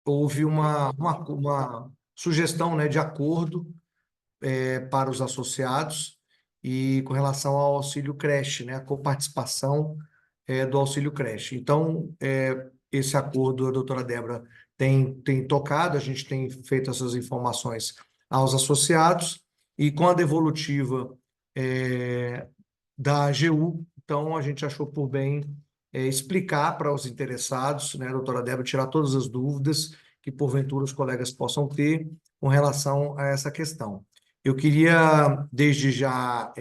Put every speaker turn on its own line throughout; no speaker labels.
houve uma sugestão, né, de acordo para os associados e com relação ao auxílio creche, né, a coparticipação do auxílio creche. Então, esse acordo a doutora Débora tem tocado, a gente tem feito essas informações aos associados e com a devolutiva da AGU, então a gente achou por bem explicar para os interessados, né, doutora Débora, tirar todas as dúvidas que porventura os colegas possam ter com relação a essa questão. Eu queria, desde já,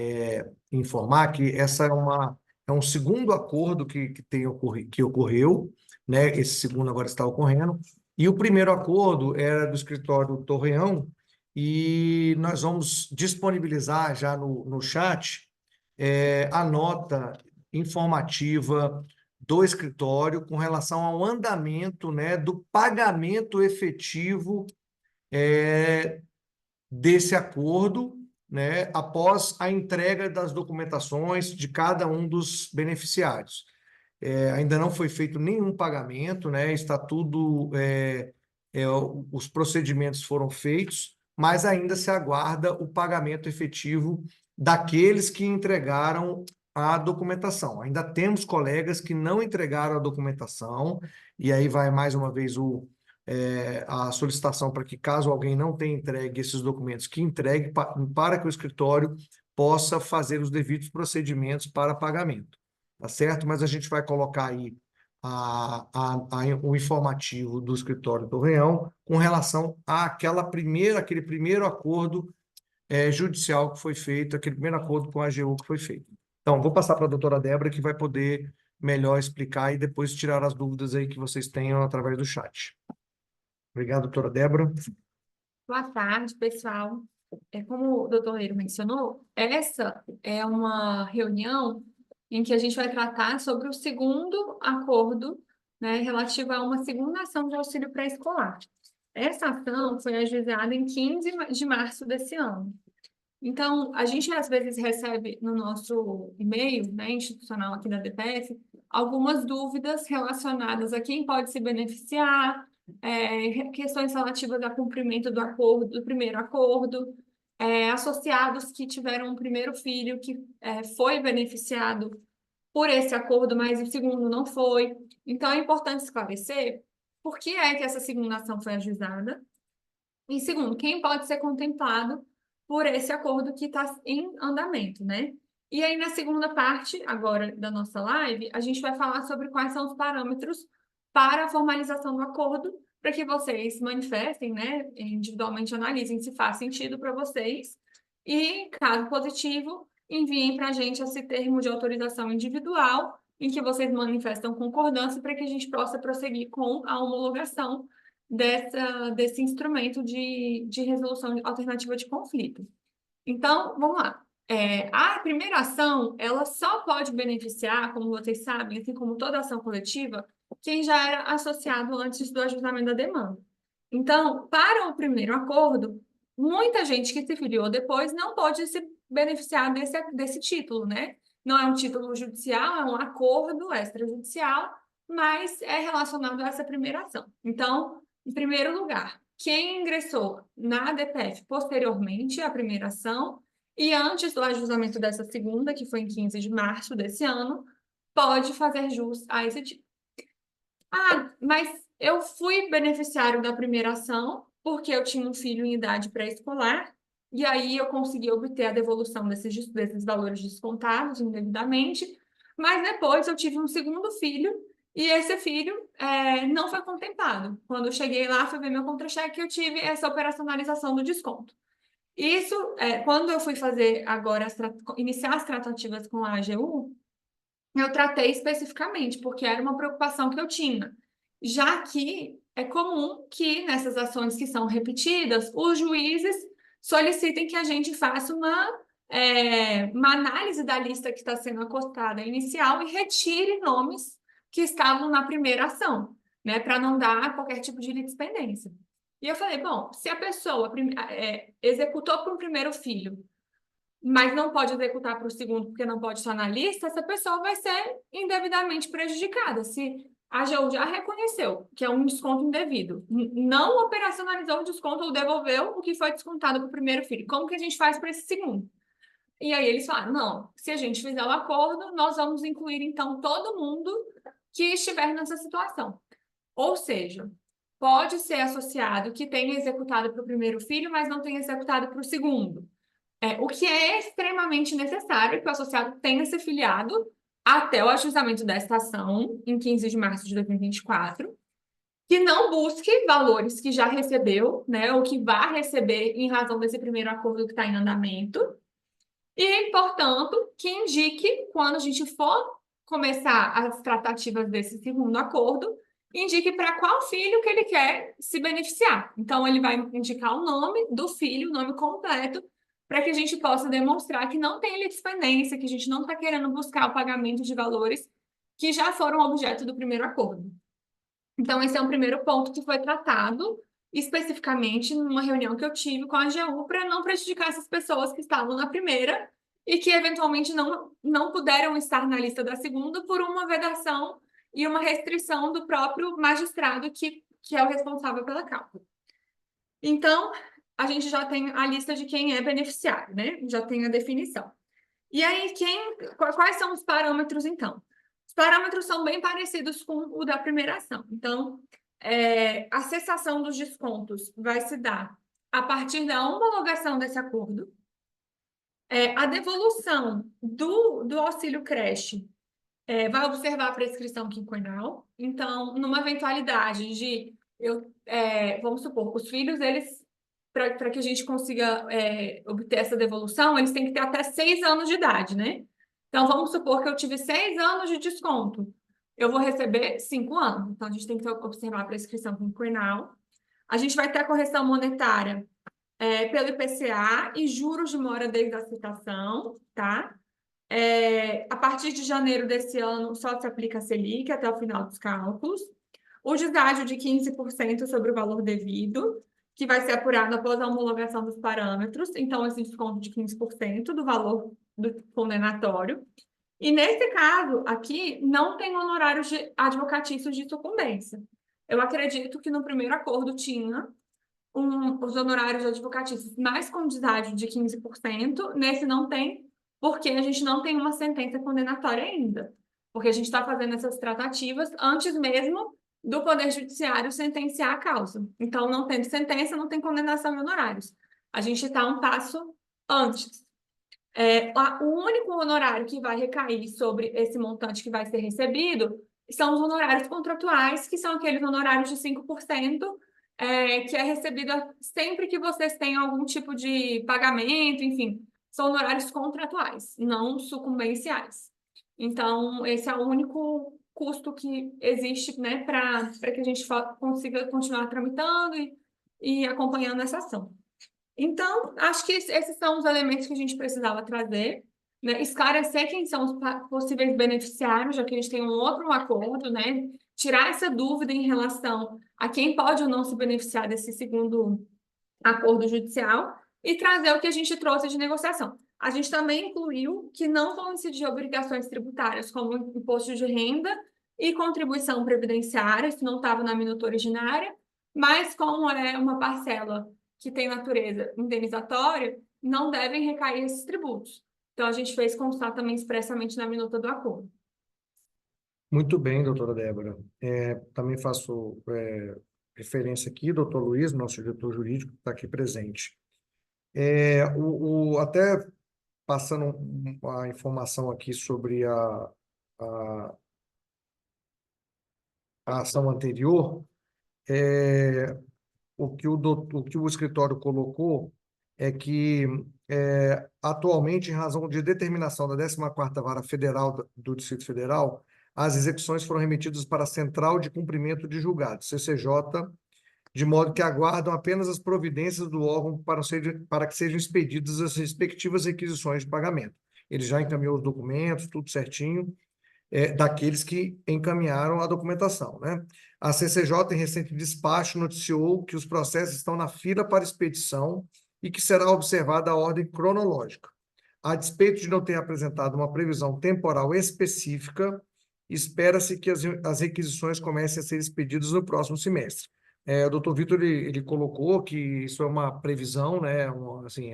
informar que essa é um segundo acordo que ocorreu, né? Esse segundo agora está ocorrendo, e o primeiro acordo era do escritório Torreão, e nós vamos disponibilizar já no chat a nota informativa do escritório com relação ao andamento, né, do pagamento efetivo desse acordo, né, após a entrega das documentações de cada um dos beneficiários. Ainda não foi feito nenhum pagamento, né, está tudo, os procedimentos foram feitos, mas ainda se aguarda o pagamento efetivo daqueles que entregaram a documentação. Ainda temos colegas que não entregaram a documentação, e aí vai mais uma vez a solicitação para que, caso alguém não tenha entregue esses documentos, que entregue para que o escritório possa fazer os devidos procedimentos para pagamento. Tá certo? Mas a gente vai colocar aí o informativo do escritório do Reão com relação aquele primeiro acordo judicial que foi feito, aquele primeiro acordo com a AGU que foi feito. Então, vou passar para a doutora Débora, que vai poder melhor explicar e depois tirar as dúvidas aí que vocês tenham através do chat. Obrigado, doutora Débora.
Boa tarde, pessoal. Como o doutor Leiro mencionou, essa é uma reunião em que a gente vai tratar sobre o segundo acordo, né, relativo a uma segunda ação de auxílio pré-escolar. Essa ação foi ajuizada em 15 de março desse ano. Então, a gente às vezes recebe no nosso e-mail, né, institucional aqui da DPF, algumas dúvidas relacionadas a quem pode se beneficiar, questões relativas ao cumprimento do acordo, do primeiro acordo, associados que tiveram um primeiro filho que foi beneficiado por esse acordo, mas o segundo não foi. Então, é importante esclarecer por que é que essa segunda ação foi ajuizada. E segundo, quem pode ser contemplado por esse acordo que está em andamento, né? E aí, na segunda parte, agora da nossa live, a gente vai falar sobre quais são os parâmetros para a formalização do acordo, para que vocês manifestem, né, individualmente analisem se faz sentido para vocês, e, caso positivo, enviem para a gente esse termo de autorização individual, em que vocês manifestam concordância para que a gente possa prosseguir com a homologação desse instrumento de resolução alternativa de conflito. Então, vamos lá. A primeira ação, ela só pode beneficiar, como vocês sabem, assim como toda ação coletiva, quem já era associado antes do ajustamento da demanda. Então, para o primeiro acordo, muita gente que se filiou depois não pode se beneficiar desse título, né? Não é um título judicial, é um acordo extrajudicial, mas é relacionado a essa primeira ação. Então, em primeiro lugar, quem ingressou na DPF posteriormente à primeira ação e antes do ajustamento dessa segunda, que foi em 15 de março desse ano, pode fazer jus a esse título. Mas eu fui beneficiário da primeira ação porque eu tinha um filho em idade pré-escolar e aí eu consegui obter a devolução desses valores descontados indevidamente, mas depois eu tive um segundo filho e esse filho não foi contemplado. Quando eu cheguei lá, fui ver meu contra-cheque, eu tive essa operacionalização do desconto. Isso, quando eu fui fazer agora, iniciar as tratativas com a AGU, eu tratei especificamente, porque era uma preocupação que eu tinha, já que é comum que nessas ações que são repetidas, os juízes solicitem que a gente faça uma análise da lista que está sendo acostada inicial e retire nomes que estavam na primeira ação, né, para não dar qualquer tipo de litispendência. E eu falei, bom, se a pessoa executou para o primeiro filho, mas não pode executar para o segundo porque não pode estar na lista, essa pessoa vai ser indevidamente prejudicada. Se a AGU já reconheceu que é um desconto indevido, não operacionalizou o desconto ou devolveu o que foi descontado para o primeiro filho. Como que a gente faz para esse segundo? E aí eles falaram, não, se a gente fizer o acordo, nós vamos incluir, então, todo mundo que estiver nessa situação. Ou seja, pode ser associado que tenha executado para o primeiro filho, mas não tenha executado para o segundo. O que é extremamente necessário que o associado tenha se filiado até o ajuizamento desta ação, em 15 de março de 2024, que não busque valores que já recebeu, né, ou que vá receber em razão desse primeiro acordo que está em andamento, e, portanto, que indique, quando a gente for começar as tratativas desse segundo acordo, indique para qual filho que ele quer se beneficiar. Então, ele vai indicar o nome do filho, o nome completo, para que a gente possa demonstrar que não tem litispendência, que a gente não está querendo buscar o pagamento de valores que já foram objeto do primeiro acordo. Então, esse é um primeiro ponto que foi tratado especificamente numa reunião que eu tive com a AGU para não prejudicar essas pessoas que estavam na primeira e que eventualmente não puderam estar na lista da segunda por uma vedação e uma restrição do próprio magistrado que é o responsável pela causa. Então, a gente já tem a lista de quem é beneficiário, né? Já tem a definição. E aí, quais são os parâmetros, então? Os parâmetros são bem parecidos com o da primeira ação. Então, a cessação dos descontos vai se dar a partir da homologação desse acordo. A devolução do auxílio creche vai observar a prescrição quinquenal. Então, numa eventualidade de, vamos supor, os filhos, eles, para que a gente consiga obter essa devolução, eles têm que ter até 6 anos de idade, né? Então, vamos supor que eu tive 6 anos de desconto. Eu vou receber 5 anos. Então, a gente tem que observar a prescrição quinquenal. A gente vai ter a correção monetária pelo IPCA e juros de mora desde a citação, tá? A partir de janeiro desse ano, só se aplica a Selic até o final dos cálculos. O deságio de 15% sobre o valor devido, que vai ser apurado após a homologação dos parâmetros. Então, esse desconto de 15% do valor do condenatório. E, nesse caso aqui, não tem honorários advocatícios de sucumbência. Eu acredito que no primeiro acordo tinha os honorários advocatícios, mais com deságio de 15%, nesse não tem, porque a gente não tem uma sentença condenatória ainda. Porque a gente está fazendo essas tratativas antes mesmo do Poder Judiciário sentenciar a causa. Então, não tendo sentença, não tem condenação em honorários. A gente está um passo antes. O único honorário que vai recair sobre esse montante que vai ser recebido são os honorários contratuais, que são aqueles honorários de 5%, que é recebido sempre que vocês têm algum tipo de pagamento, enfim, são honorários contratuais, não sucumbenciais. Então, esse é o único custo que existe, né, para que a gente consiga continuar tramitando e acompanhando essa ação. Então, acho que esses são os elementos que a gente precisava trazer, né? Esclarecer quem são os possíveis beneficiários, já que a gente tem um outro acordo, né? Tirar essa dúvida em relação a quem pode ou não se beneficiar desse segundo acordo judicial e trazer o que a gente trouxe de negociação. A gente também incluiu que não vão incidir obrigações tributárias, como imposto de renda e contribuição previdenciária, isso não estava na minuta originária, mas como é uma parcela que tem natureza indenizatória, não devem recair esses tributos. Então, a gente fez constar também expressamente na minuta do acordo.
Muito bem, doutora Débora. Também faço referência aqui, doutor Luiz, nosso diretor jurídico, que está aqui presente. Até passando a informação aqui sobre a ação anterior, o que o escritório colocou é que, atualmente, em razão de determinação da 14ª Vara Federal do Distrito Federal, as execuções foram remetidas para a Central de Cumprimento de Julgados, CCJ, de modo que aguardam apenas as providências do órgão para que sejam expedidas as respectivas requisições de pagamento. Ele já encaminhou os documentos, tudo certinho, daqueles que encaminharam a documentação, né? A CCJ, em recente despacho, noticiou que os processos estão na fila para expedição e que será observada a ordem cronológica. A despeito de não ter apresentado uma previsão temporal específica, espera-se que as requisições comecem a ser expedidas no próximo semestre. O doutor Vitor ele colocou que isso é uma previsão, né? Assim,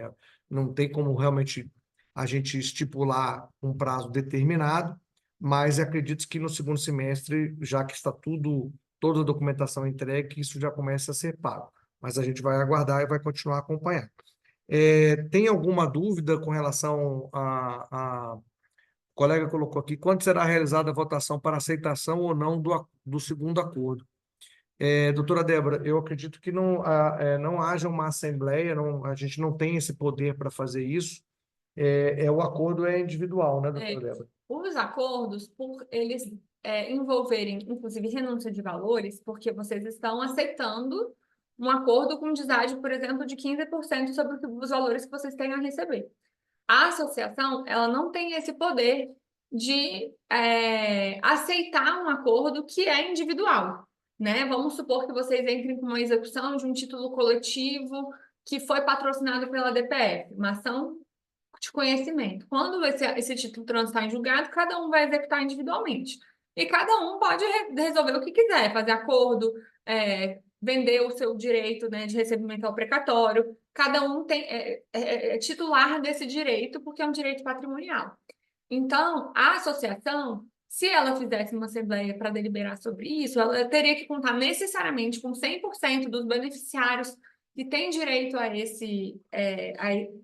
não tem como realmente a gente estipular um prazo determinado, mas acredito que no segundo semestre, já que está toda a documentação entregue, que isso já começa a ser pago. Mas a gente vai aguardar e vai continuar acompanhando. Tem alguma dúvida com relação o colega colocou aqui, quando será realizada a votação para aceitação ou não do segundo acordo? Doutora Débora, eu acredito que não haja uma assembleia, a gente não tem esse poder para fazer isso. O acordo é individual, né, doutora Débora?
Os acordos, por eles envolverem, inclusive, renúncia de valores, porque vocês estão aceitando um acordo com deságio, por exemplo, de 15% sobre os valores que vocês têm a receber. A associação, ela não tem esse poder de aceitar um acordo que é individual, né? Vamos supor que vocês entrem com uma execução de um título coletivo que foi patrocinado pela DPF, uma ação de conhecimento. Quando esse título transitar em julgado, cada um vai executar individualmente. E cada um pode resolver o que quiser, fazer acordo, vender o seu direito, né, de recebimento ao precatório. Cada um é titular desse direito, porque é um direito patrimonial. Então, a associação, se ela fizesse uma assembleia para deliberar sobre isso, ela teria que contar necessariamente com 100% dos beneficiários que têm direito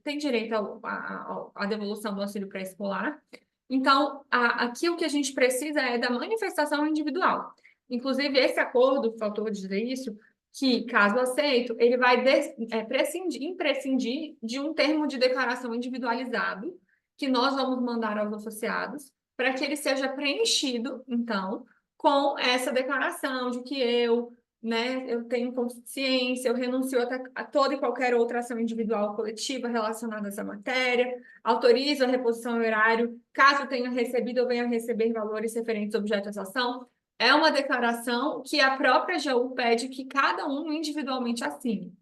tem direito à devolução do auxílio pré-escolar. Então, aqui o que a gente precisa é da manifestação individual. Inclusive, esse acordo, faltou dizer isso, que, caso aceito, ele vai imprescindir de um termo de declaração individualizado, que nós vamos mandar aos associados, para que ele seja preenchido, então, com essa declaração de que eu tenho consciência, eu renuncio a toda e qualquer outra ação individual ou coletiva relacionada a essa matéria, autorizo a reposição em horário, caso tenha recebido ou venha a receber valores referentes ao objeto dessa ação. É uma declaração que a própria AGU pede que cada um individualmente assine.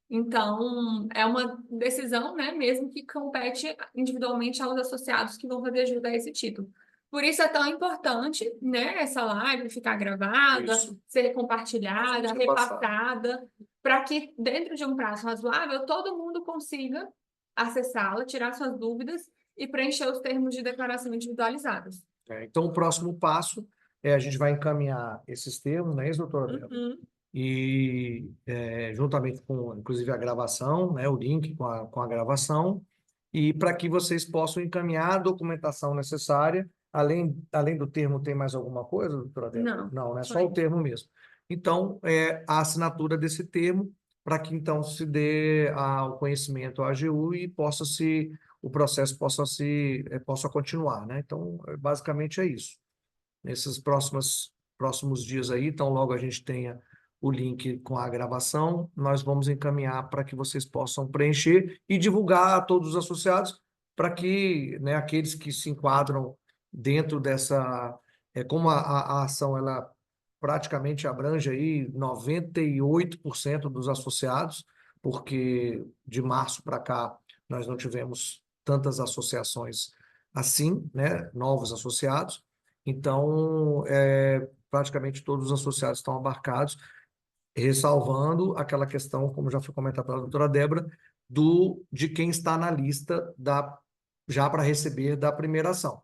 Então, é uma decisão, né, mesmo que compete individualmente aos associados que vão fazer jus a esse título. Por isso é tão importante, né, essa live ficar gravada, ser compartilhada, repassada, para que dentro de um prazo razoável todo mundo consiga acessá-la, tirar suas dúvidas e preencher os termos de declaração individualizados.
Então, o próximo passo a gente vai encaminhar esses termos, não é isso, doutora Débora?
Uhum.
E juntamente com, inclusive, a gravação, né, o link com a gravação, e para que vocês possam encaminhar a documentação necessária. Além do termo, tem mais alguma coisa, doutora Débora?
Não.
Não, é só o termo mesmo. Então, a assinatura desse termo, para que então se dê o conhecimento à AGU e o processo possa continuar, né? Então, basicamente é isso. Nesses próximos dias aí, então logo a gente tenha o link com a gravação, nós vamos encaminhar para que vocês possam preencher e divulgar a todos os associados, para que, né, aqueles que se enquadram dentro dessa, como a ação ela praticamente abrange aí 98% dos associados, porque de março para cá nós não tivemos tantas associações assim, né, novos associados. Então, praticamente todos os associados estão abarcados, ressalvando aquela questão, como já foi comentado pela doutora Débora, de quem está na lista já para receber da primeira ação.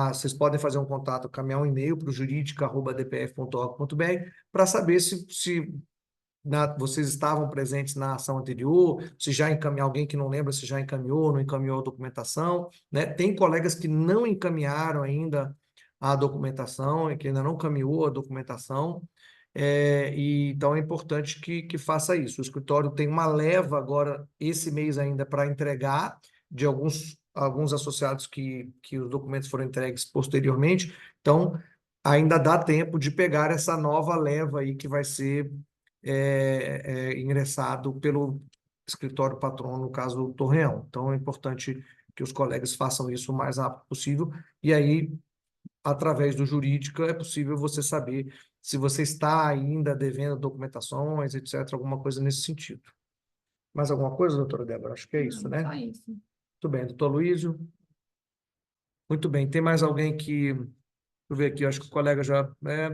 Vocês podem fazer um contato, caminhar um e-mail para o jurídica@dpf.org.br para saber se vocês estavam presentes na ação anterior, se já encaminhou, alguém que não lembra se já encaminhou, não encaminhou a documentação, né? Tem colegas que não encaminharam ainda a documentação, e que ainda não encaminhou a documentação, então é importante que faça isso. O escritório tem uma leva agora, esse mês ainda, para entregar de alguns associados que os documentos foram entregues posteriormente, então ainda dá tempo de pegar essa nova leva aí que vai ser ingressado pelo escritório patrono, no caso do Torreão. Então, é importante que os colegas façam isso o mais rápido possível, e aí, através do Jurídica, é possível você saber se você está ainda devendo documentações, etc., alguma coisa nesse sentido. Mais alguma coisa, doutora Débora? Acho que é isso,
Não,
né?
só isso.
Muito bem, doutor Luísio. Muito bem, tem mais alguém que eu ver aqui, eu acho que o colega já, né?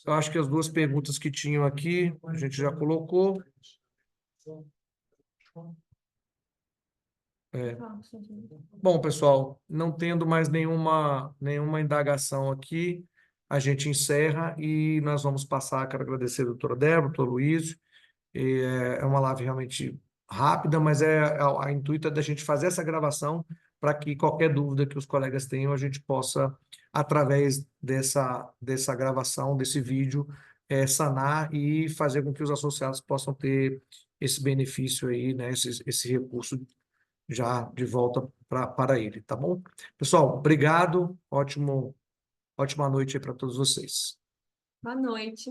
Eu acho que as duas perguntas que tinham aqui, a gente já colocou. Bom, pessoal, não tendo mais nenhuma indagação aqui, a gente encerra e nós vamos passar. Quero agradecer a doutora Débora, doutor Luiz. É uma live realmente rápida, mas a intuito é da gente fazer essa gravação para que qualquer dúvida que os colegas tenham, a gente possa, através dessa gravação, desse vídeo, sanar e fazer com que os associados possam ter esse benefício aí, né, esse recurso já de volta para ele, tá bom? Pessoal, obrigado, ótima noite aí para todos vocês.
Boa noite.